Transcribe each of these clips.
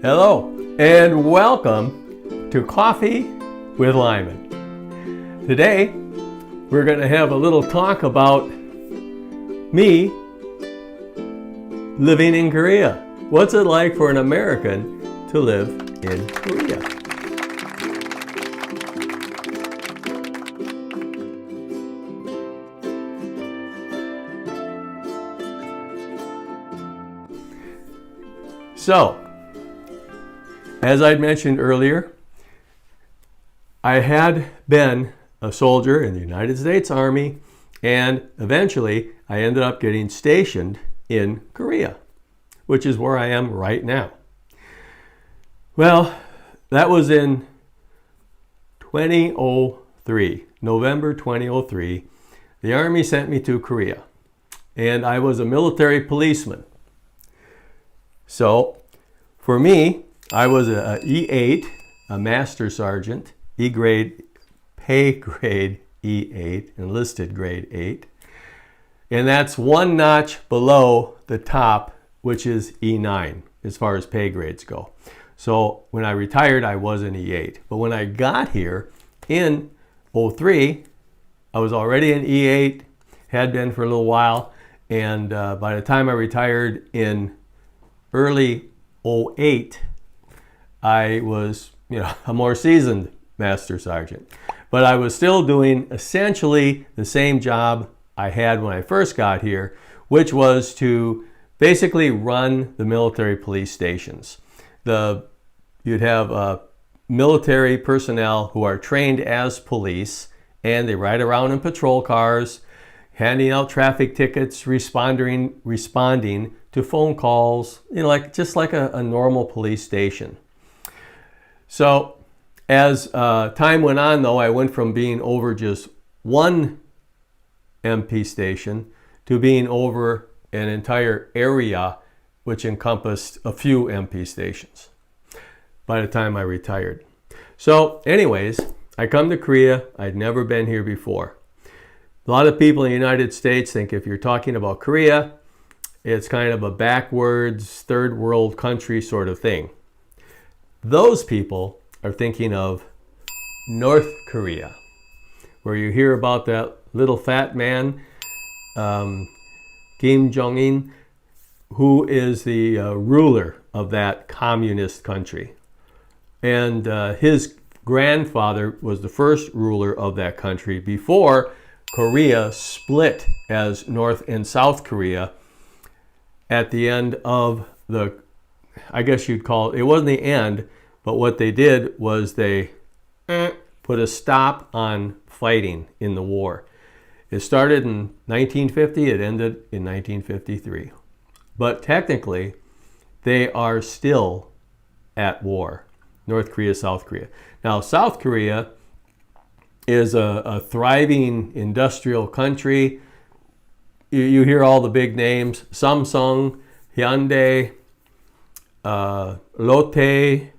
Hello and welcome to Coffee with Lyman. Today we're going to have a little talk about me living in Korea. What's it like for an American to live in Korea? So, as I'd mentioned earlier, I had been a soldier in the United States Army, and eventually I ended up getting stationed in Korea, which is where I am right now. Well, that was in 2003, November 2003. The Army sent me to Korea, and I was a military policeman. So, for me, I was a E8, a master sergeant, E grade, pay grade E8, enlisted grade 8. And that's one notch below the top, which is E9, as far as pay grades go. So when I retired, I was an E8. But when I got here in 03, I was already an E8, had been for a little while. And by the time I retired in early 08, I was, a more seasoned master sergeant. But I was still doing essentially the same job I had when I first got here, which was to basically run the military police stations. You'd have military personnel who are trained as police, and they ride around in patrol cars, handing out traffic tickets, responding to phone calls, just like a normal police station. So as time went on, though, I went from being over just one MP station to being over an entire area which encompassed a few MP stations by the time I retired. So anyways, I come to Korea. I'd never been here before. A lot of people in the United States think if you're talking about Korea, it's kind of a backwards, third world country sort of thing. Those people are thinking of North Korea, where you hear about that little fat man, Kim Jong-un, who is the ruler of that communist country. And his grandfather was the first ruler of that country before Korea split as North and South Korea at the end of I guess you'd call it wasn't the end, but what they did was they put a stop on fighting in the war. It started in 1950, it ended in 1953. But technically, they are still at war, North Korea, South Korea. Now, South Korea is a thriving industrial country. You hear all the big names, Samsung, Hyundai, Lotte,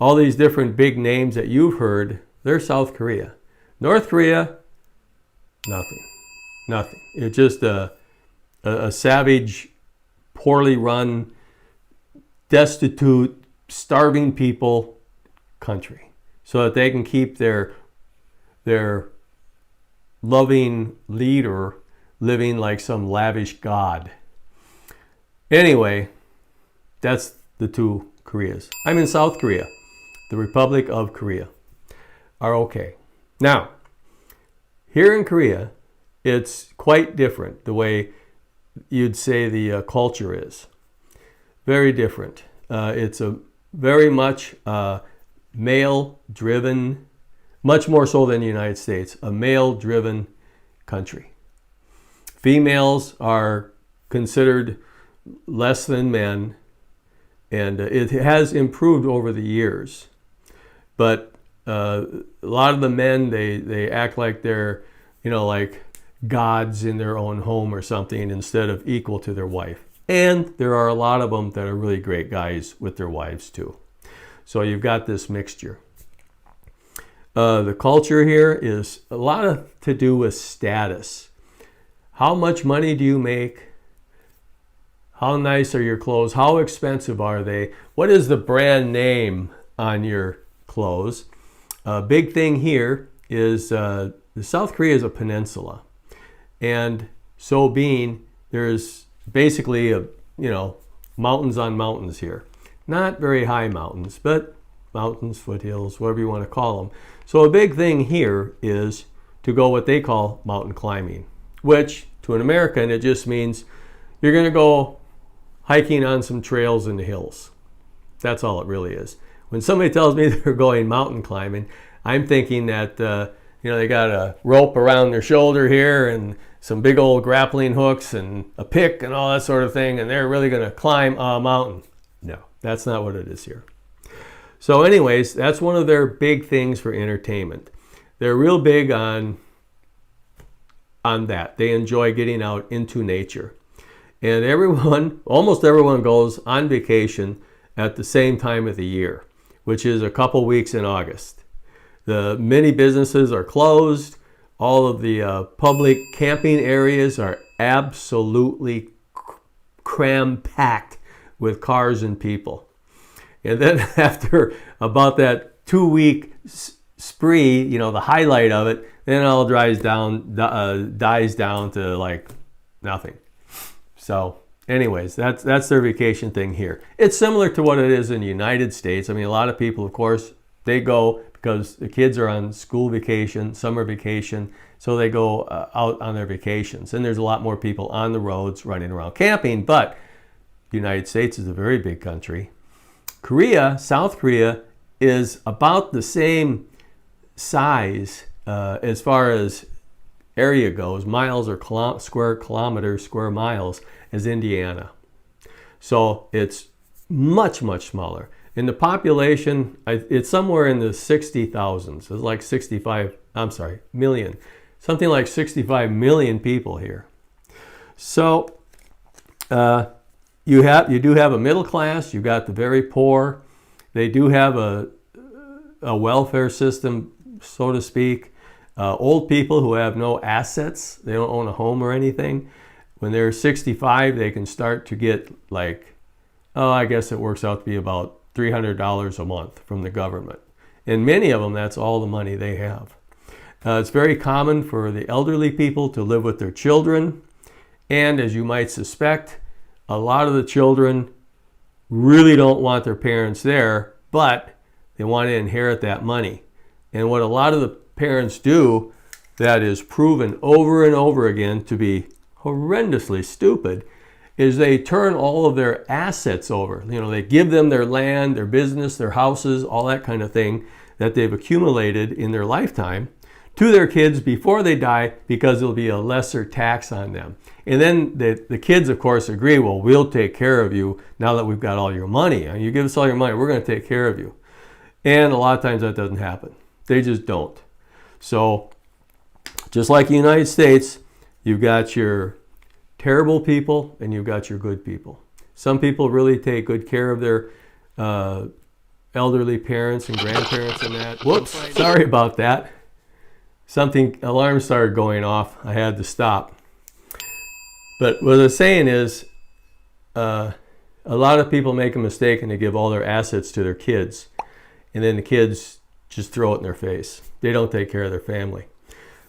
all these different big names that you've heard, they're South Korea. North Korea, nothing. It's just a savage, poorly run, destitute, starving people country so that they can keep their loving leader living like some lavish god. Anyway, that's the two Koreas. I'm in South Korea. The Republic of Korea are okay. Now, here in Korea, it's quite different the way you'd say the culture is. Very different. It's a very much male-driven, much more so than the United States, a male-driven country. Females are considered less than men, and it has improved over the years. But a lot of the men, they act like they're, like gods in their own home or something instead of equal to their wife. And there are a lot of them that are really great guys with their wives too. So you've got this mixture. The culture here is a lot to do with status. How much money do you make? How nice are your clothes? How expensive are they? What is the brand name on your clothes? A big thing here is South Korea is a peninsula. And so being, there's basically mountains on mountains here. Not very high mountains, but mountains, foothills, whatever you want to call them. So a big thing here is to go what they call mountain climbing, which to an American, it just means you're going to go hiking on some trails in the hills. That's all it really is. When somebody tells me they're going mountain climbing, I'm thinking that they got a rope around their shoulder here and some big old grappling hooks and a pick and all that sort of thing, and they're really going to climb a mountain. No, that's not what it is here. So anyways, that's one of their big things for entertainment. They're real big on that. They enjoy getting out into nature. And almost everyone goes on vacation at the same time of the year, which is a couple weeks in August. The many businesses are closed. All of the public camping areas are absolutely cram-packed with cars and people. And then after about that 2-week spree, the highlight of it, then it all dies down to like nothing. So anyways, that's their vacation thing here. It's similar to what it is in the United States. I mean, a lot of people, of course, they go because the kids are on school vacation, summer vacation, so they go out on their vacations. And there's a lot more people on the roads running around camping, but the United States is a very big country. South Korea, is about the same size as far as area goes, miles or square kilometers, square miles, as Indiana. So it's much, much smaller. In the population, it's somewhere in the 60,000s. It's like million. Something like 65 million people here. So you do have a middle class. You've got the very poor. They do have a welfare system, so to speak. Old people who have no assets. They don't own a home or anything. When they're 65, they can start to get I guess it works out to be about $300 a month from the government. And many of them, that's all the money they have. It's very common for the elderly people to live with their children. And as you might suspect, a lot of the children really don't want their parents there, but they want to inherit that money. And what a lot of the parents do that is proven over and over again to be horrendously stupid is they turn all of their assets over. They give them their land, their business, their houses, all that kind of thing that they've accumulated in their lifetime to their kids before they die because there'll be a lesser tax on them. And then the kids, of course, agree, well, we'll take care of you now that we've got all your money. You give us all your money, we're going to take care of you. And a lot of times that doesn't happen. They just don't. So just like the United States, you've got your terrible people and you've got your good people. Some people really take good care of their elderly parents and grandparents and that. Whoops, sorry about that. Alarm started going off. I had to stop. But what I was saying is a lot of people make a mistake and they give all their assets to their kids. And then the kids just throw it in their face. They don't take care of their family.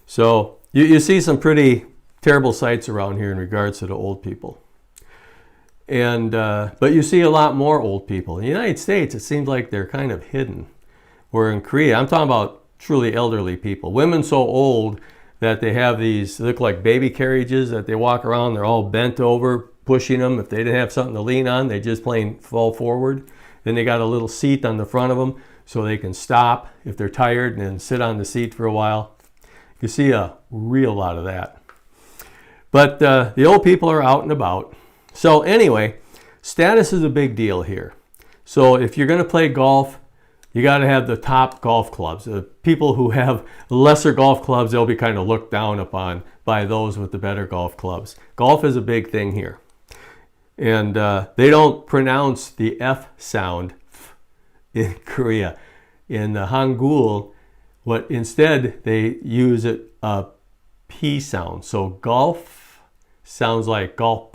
So you see some pretty terrible sights around here in regards to the old people. And but you see a lot more old people. In the United States, it seems like they're kind of hidden. Where in Korea, I'm talking about truly elderly people. Women so old that they have these, they look like baby carriages that they walk around. They're all bent over, pushing them. If they didn't have something to lean on, they just plain fall forward. Then they got a little seat on the front of them so they can stop if they're tired and then sit on the seat for a while. You see a real lot of that. But the old people are out and about. So anyway, status is a big deal here. So if you're going to play golf, you got to have the top golf clubs. People who have lesser golf clubs, they'll be kind of looked down upon by those with the better golf clubs. Golf is a big thing here. And they don't pronounce the F sound in Korea. In the Hangul, instead they use a P sound. So golf sounds like golf,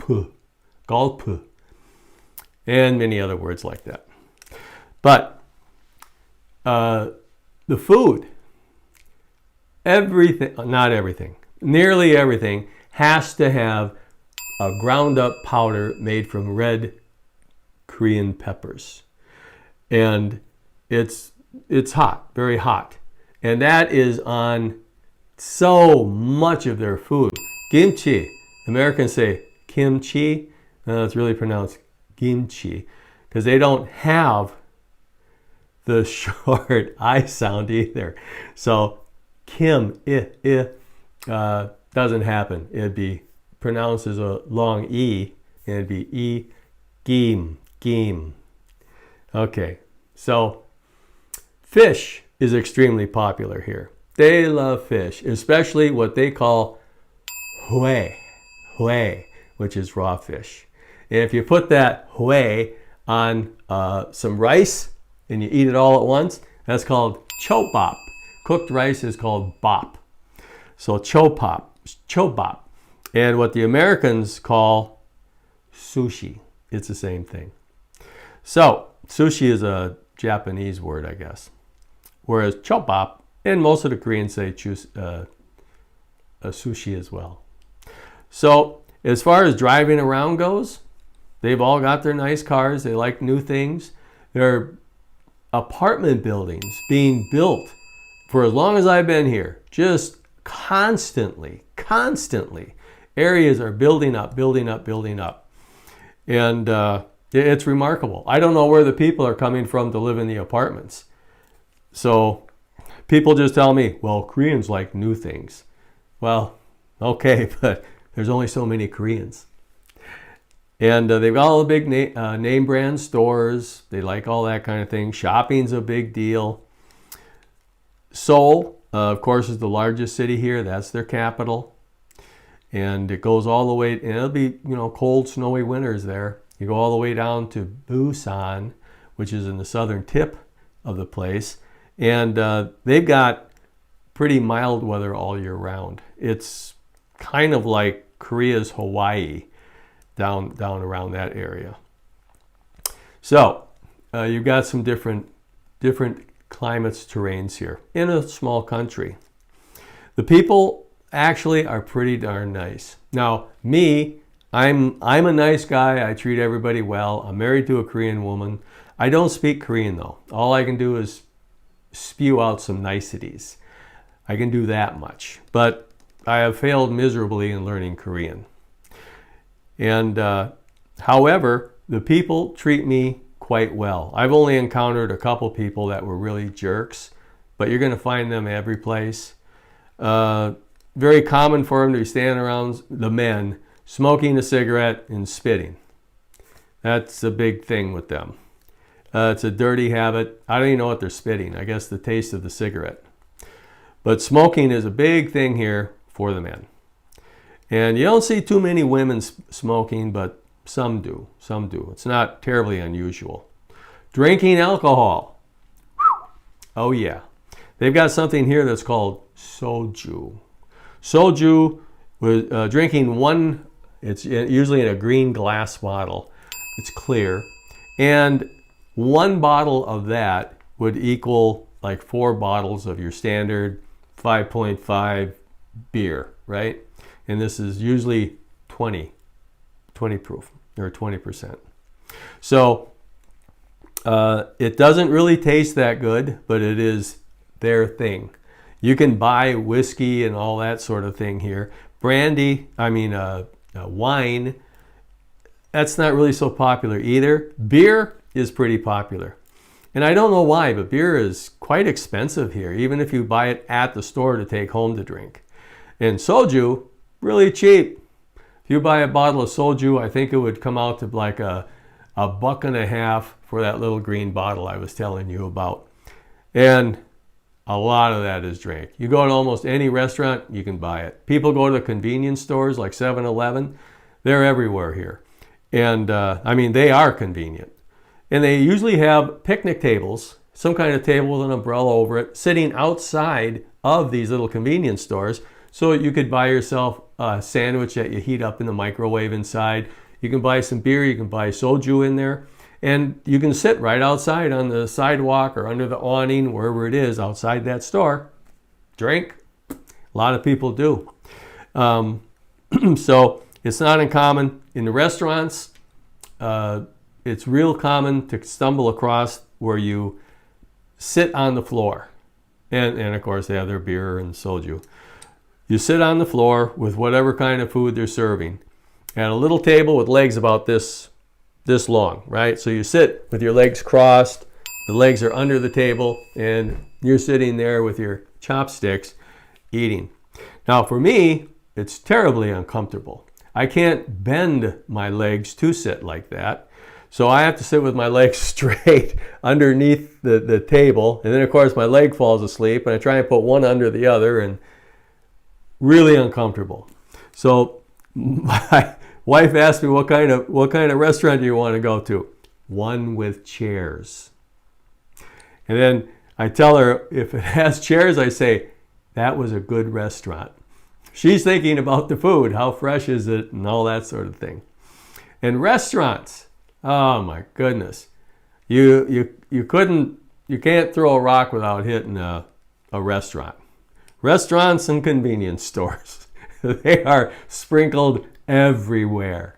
Galpu, and many other words like that. But the food, everything, not everything, nearly everything has to have a ground up powder made from red Korean peppers. And it's hot, very hot. And that is on so much of their food. Kimchi, Americans say kimchi, it's really pronounced kimchi, because they don't have the short I sound either. So kim, doesn't happen. It'd be pronounced as a long E, and it'd be E, gim. Okay, so fish is extremely popular here. They love fish, especially what they call hui, which is raw fish. And if you put that hui on some rice and you eat it all at once, that's called chobap. Cooked rice is called bop. So chobap. And what the Americans call sushi, it's the same thing. So sushi is a Japanese word, I guess. Whereas chobap, and most of the Koreans say sushi as well. So as far as driving around goes, they've all got their nice cars. They like new things. There are apartment buildings being built for as long as I've been here. Just constantly. Areas are building up. And it's remarkable. I don't know where the people are coming from to live in the apartments. So people just tell me, well, Koreans like new things. Well, okay, but there's only so many Koreans. And they've got all the big name brand stores. They like all that kind of thing. Shopping's a big deal. Seoul, of course, is the largest city here. That's their capital. And it goes all the way, and it'll be, cold, snowy winters there. You go all the way down to Busan, which is in the southern tip of the place. And they've got pretty mild weather all year round. It's kind of like Korea's Hawaii down around that area. So you've got some different climates, terrains here in a small country. The people actually are pretty darn nice. Now, me, I'm a nice guy. I treat everybody well. I'm married to a Korean woman. I don't speak Korean though. All I can do is spew out some niceties. I can do that much. But I have failed miserably in learning Korean. And however, the people treat me quite well. I've only encountered a couple people that were really jerks, but you're going to find them every place. Very common for them to be standing around, the men, smoking a cigarette and spitting. That's a big thing with them. It's a dirty habit. I don't even know what they're spitting. I guess the taste of the cigarette. But smoking is a big thing here for the men. And you don't see too many women smoking, but some do. It's not terribly unusual. Drinking alcohol. Oh yeah. They've got something here that's called soju. Soju, was drinking one, it's usually in a green glass bottle. It's clear. And one bottle of that would equal like 4 bottles of your standard 5.5 beer, right? And this is usually 20 proof or 20%. So it doesn't really taste that good, but it is their thing. You can buy whiskey and all that sort of thing here. Wine, that's not really so popular either. Beer is pretty popular. And I don't know why, but beer is quite expensive here, even if you buy it at the store to take home to drink. And soju, really cheap. If you buy a bottle of soju, I think it would come out to like a $1.50 for that little green bottle I was telling you about. And a lot of that is drank. You go to almost any restaurant, you can buy it. People go to the convenience stores like 7-Eleven. They're everywhere here. And they are convenient. And they usually have picnic tables, some kind of table with an umbrella over it, sitting outside of these little convenience stores. So you could buy yourself a sandwich that you heat up in the microwave inside. You can buy some beer, you can buy soju in there, and you can sit right outside on the sidewalk or under the awning, wherever it is outside that store, drink. A lot of people do. So it's not uncommon. In the restaurants, it's real common to stumble across where you sit on the floor. And of course, they have their beer and soju. You sit on the floor with whatever kind of food they're serving at a little table with legs about this long, right? So you sit with your legs crossed, the legs are under the table, and you're sitting there with your chopsticks eating. Now for me, it's terribly uncomfortable. I can't bend my legs to sit like that. So I have to sit with my legs straight underneath the table. And then of course my leg falls asleep and I try and put one under the other, and really uncomfortable. So my wife asked me, what kind of restaurant do you want to go to? One with chairs. And then I tell her, if it has chairs, I say, that was a good restaurant. She's thinking about the food, how fresh is it, and all that sort of thing. And restaurants, oh my goodness, you can't throw a rock without hitting a restaurant. Restaurants and convenience stores, they are sprinkled everywhere.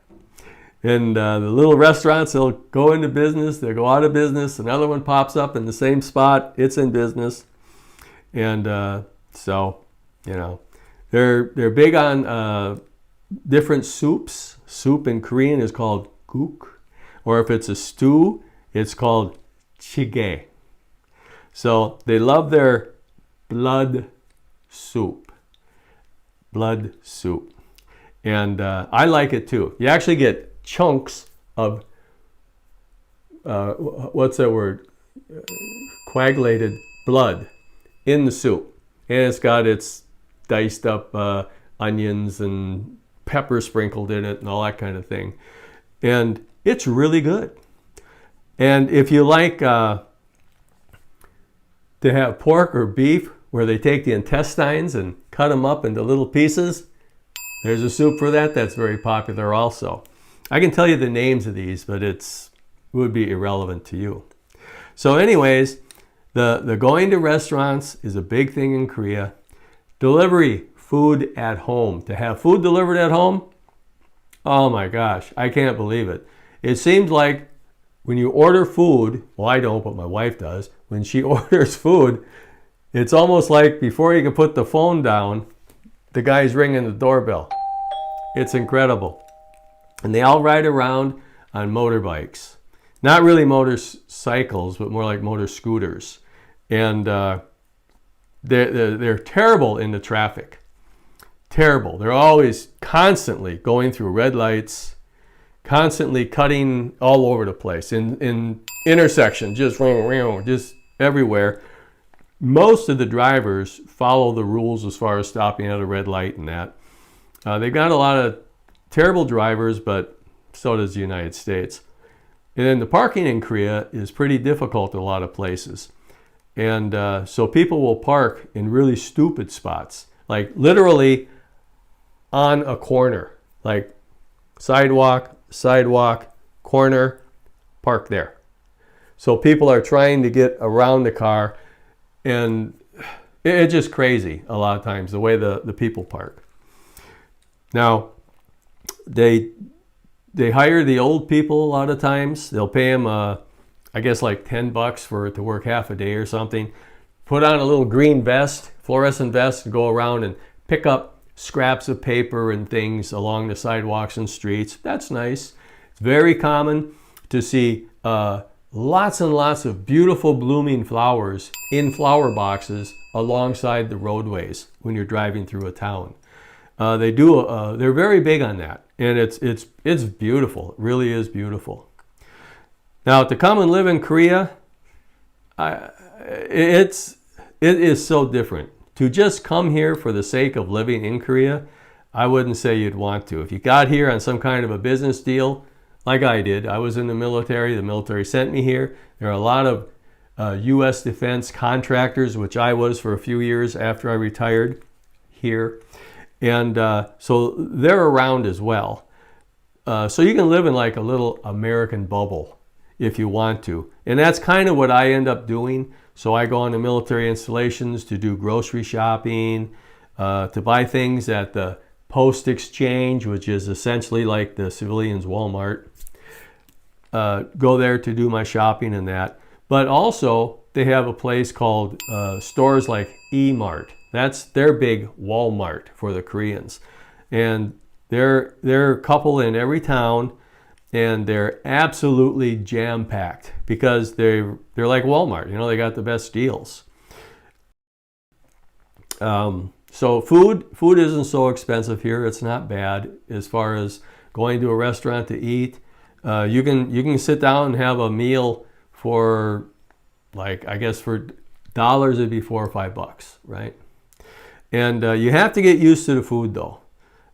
And the little restaurants, they'll go into business, they'll go out of business, another one pops up in the same spot, it's in business. And so, you know, they're big on different soups. Soup in Korean is called guk, or if it's a stew, it's called jjigae. So they love their blood soup. Blood soup. And I like it too. You actually get chunks of, what's that word? Coagulated blood in the soup. And it's got its diced up onions and pepper sprinkled in it and all that kind of thing. And it's really good. And if you like to have pork or beef where they take the intestines and cut them up into little pieces, there's a soup for that that's very popular also. I can tell you the names of these, but it would be irrelevant to you. So anyways, the going to restaurants is a big thing in Korea. Delivery, food at home. To have food delivered at home, oh my gosh, I can't believe it. It seems like when you order food, well, I don't, but my wife does. When she orders food, it's almost like before you can put the phone down, the guy's ringing the doorbell. It's incredible. And they all ride around on motorbikes. Not really motorcycles, but more like motor scooters. And they're terrible in the traffic. Terrible. They're always constantly going through red lights, constantly cutting all over the place. In intersections, just everywhere. Most of the drivers follow the rules as far as stopping at a red light and that. They've got a lot of terrible drivers, but so does the United States. And then the parking in Korea is pretty difficult in a lot of places. And so people will park in really stupid spots, like literally on a corner, like sidewalk, corner, park there. So people are trying to get around the car, and it's just crazy a lot of times, the way the people park. Now, they hire the old people a lot of times. They'll pay them, I guess, like $10 to work half a day or something. Put on a little green vest, fluorescent vest, and go around and pick up scraps of paper and things along the sidewalks and streets. That's nice. It's very common to see lots and lots of beautiful blooming flowers in flower boxes alongside the roadways when you're driving through a town. They're very big on that, and it's beautiful. It really is beautiful. Now, to come and live in Korea, it is so different. To just come here for the sake of living in Korea, I wouldn't say you'd want to. If you got here on some kind of a business deal, like I did, I was in the military sent me here. There are a lot of U.S. defense contractors, which I was for a few years after I retired here. And so they're around as well. So you can live in like a little American bubble if you want to. And that's kind of what I end up doing. So I go on to military installations to do grocery shopping, to buy things at the post exchange, which is essentially like the civilians' Walmart. Go there to do my shopping and that. But also, they have a place called stores like E-Mart. That's their big Walmart for the Koreans. And they're a couple in every town, and they're absolutely jam-packed because they're like Walmart. You know, they got the best deals. So food isn't so expensive here. It's not bad as far as going to a restaurant to eat. You can sit down and have a meal for, like, I guess for dollars it'd be $4 or $5, right? And you have to get used to the food though.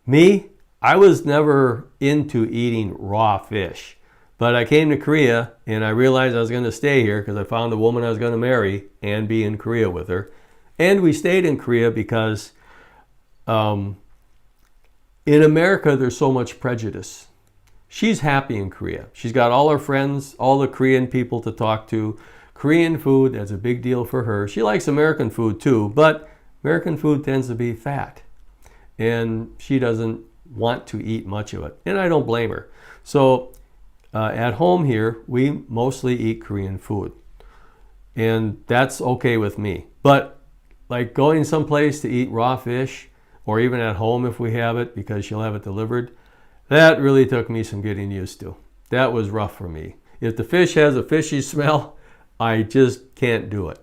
Me, I was never into eating raw fish, but I came to Korea and I realized I was going to stay here because I found a woman I was going to marry and be in Korea with her. And we stayed in Korea because in America there's so much prejudice. She's happy in Korea. She's got all her friends, all the Korean people to talk to. Korean food, that's a big deal for her. She likes American food too, but American food tends to be fat. And she doesn't want to eat much of it. And I don't blame her. So at home here, we mostly eat Korean food. And that's okay with me. But like going someplace to eat raw fish, or even at home if we have it, because she'll have it delivered, that really took me some getting used to. That was rough for me. If the fish has a fishy smell, I just can't do it.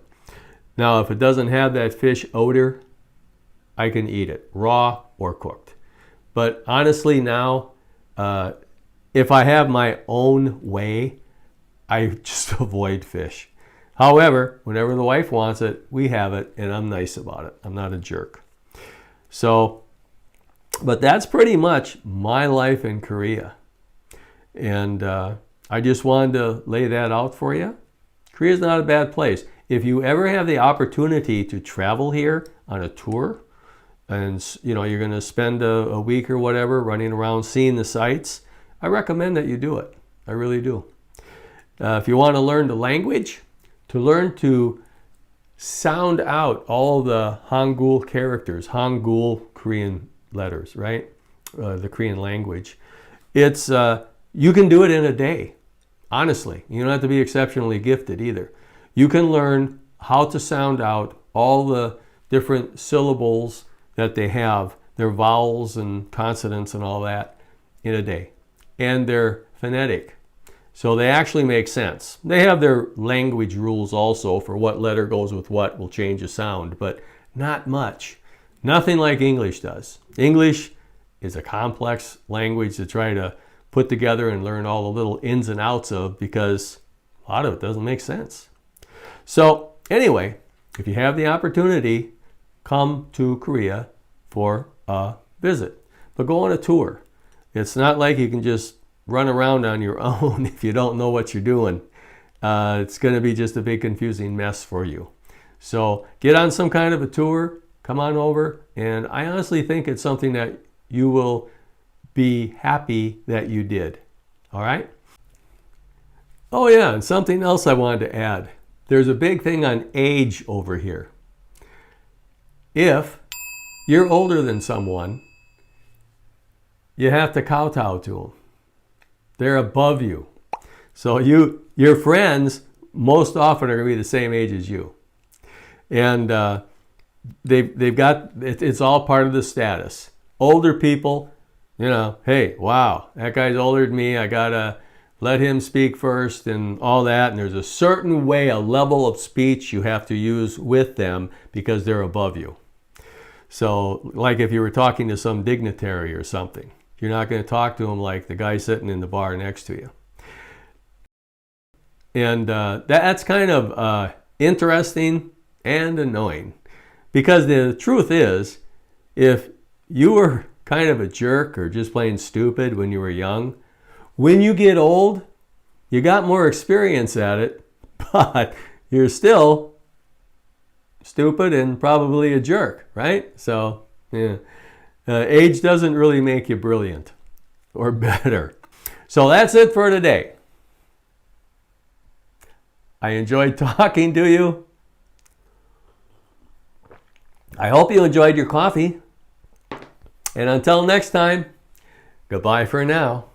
Now, if it doesn't have that fish odor, I can eat it, raw or cooked. But honestly now, if I have my own way, I just avoid fish. However, whenever the wife wants it, we have it, and I'm nice about it. I'm not a jerk. So, but that's pretty much my life in Korea. And I just wanted to lay that out for you. Korea's not a bad place. If you ever have the opportunity to travel here on a tour, and you know you're going to spend a week or whatever running around seeing the sights, I recommend that you do it. I really do. If you want to learn the language, to learn to sound out all the Hangul characters, Hangul Korean letters, right? The Korean language. It's you can do it in a day. Honestly, you don't have to be exceptionally gifted either. You can learn how to sound out all the different syllables that they have, their vowels and consonants and all that, in a day. And they're phonetic. So they actually make sense. They have their language rules also for what letter goes with what will change a sound, but not much. Nothing like English does. English is a complex language to try to put together and learn all the little ins and outs of, because a lot of it doesn't make sense. So anyway, if you have the opportunity, come to Korea for a visit. But go on a tour. It's not like you can just run around on your own if you don't know what you're doing. It's going to be just a big confusing mess for you. So get on some kind of a tour, come on over, and I honestly think it's something that you will be happy that you did. All right? Oh yeah, and something else I wanted to add. There's a big thing on age over here. If you're older than someone, you have to kowtow to them. They're above you. So your friends most often are going to be the same age as you. And they've got, it's all part of the status. Older people, you know, hey, wow, that guy's older than me. I got to let him speak first and all that. And there's a certain way, a level of speech you have to use with them because they're above you. So like if you were talking to some dignitary or something, you're not going to talk to him like the guy sitting in the bar next to you. And that's kind of interesting and annoying, because the truth is, if you were kind of a jerk or just plain stupid when you were young, when you get old, you got more experience at it, but you're still stupid and probably a jerk, right? So, yeah. Age doesn't really make you brilliant. or better. So that's it for today. I enjoyed talking to you. I hope you enjoyed your coffee. And until next time, goodbye for now.